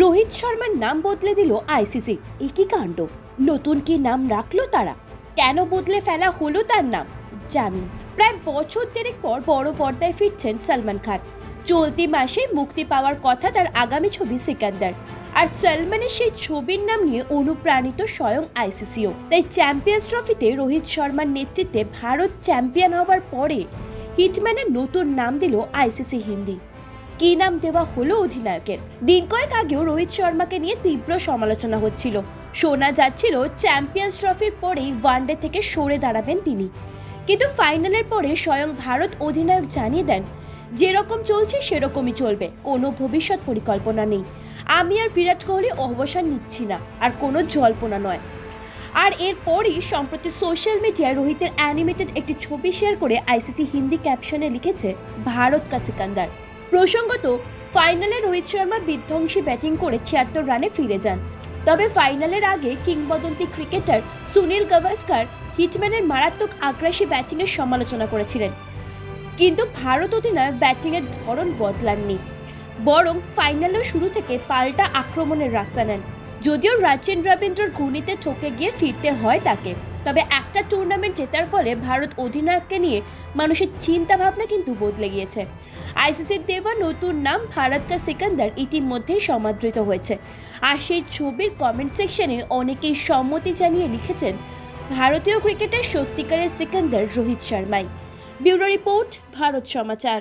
রোহিত শর্মার নাম বদলে দিল আইসিসি। একই কাণ্ড। নতুন কি নাম রাখলো তারা? কেন বদলে ফেলা হলো তার নাম? জানুন। প্রায় বছর দেড়েক পর বড় পর্দায় ফিরছেন সালমান খান। চলতি মাসে মুক্তি পাওয়ার কথা তার আগামী ছবি সিকান্দার। আর সলমানের সেই ছবির নাম নিয়ে অনুপ্রাণিত স্বয়ং আইসিসিও। তাই চ্যাম্পিয়ন্স ট্রফিতে রোহিত শর্মার নেতৃত্বে ভারত চ্যাম্পিয়ন হওয়ার পরে হিটম্যানের নতুন নাম দিল আইসিসি হিন্দি। কি নাম দেওয়া হলো অধিনায়কের? দিন কয়েক আগেও রোহিত শর্মাকে নিয়ে তীব্র সমালোচনা হচ্ছিল। শোনা যাচ্ছিল চ্যাম্পিয়ন্স ট্রফির পরেই ওয়ানডে থেকে সরে দাঁড়াবেন তিনি। কিন্তু ফাইনালের পরে স্বয়ং ভারত অধিনায়ক জানিয়ে দেন, যেরকম চলছে সেরকমই চলবে, কোনো ভবিষ্যৎ পরিকল্পনা নেই। আমি আর বিরাট কোহলি অবসর নিচ্ছি না, আর কোনো জল্পনা নয়। আর এরপরই সম্প্রতি সোশ্যাল মিডিয়ায় রোহিতের অ্যানিমেটেড একটি ছবি শেয়ার করে আইসিসি হিন্দি ক্যাপশনে লিখেছে, ভারত কা সিকান্দার। প্রসঙ্গত, ফাইনালে রোহিত শর্মা বিধ্বংসী ব্যাটিং করে ৭৬ রানে ফিরে যান। তবে ফাইনালের আগে কিংবদন্তি ক্রিকেটার সুনীল গাভাস্কার হিটম্যানের মারাত্মক আগ্রাসী ব্যাটিংয়ের সমালোচনা করেছিলেন। কিন্তু ভারত অধিনায়ক ব্যাটিংয়ের ধরন বদলাননি, বরং ফাইনালের শুরু থেকে পাল্টা আক্রমণের রাস্তা নেন। যদিও রাচিন রবীন্দ্রর ঘূর্ণিতে ঠকে গিয়ে ফিরতে হয় তাকে, তবে একটা টুর্নামেন্ট জেতার ফলে ভারত অধিনায়ককে নিয়ে মানুষের চিন্তা ভাবনা কিন্তু বদলে গিয়েছে। আইসিসির দেওয়া নতুন নাম ভারত কা সিকান্দার ইতিমধ্যেই সমাদৃত হয়েছে। আর সেই ছবির কমেন্ট সেকশনে অনেকেই সম্মতি জানিয়ে লিখেছেন, ভারতীয় ক্রিকেটের সত্যিকারের সিকান্দার রোহিত শর্মাই। ব্যুরো রিপোর্ট, ভারত সমাচার।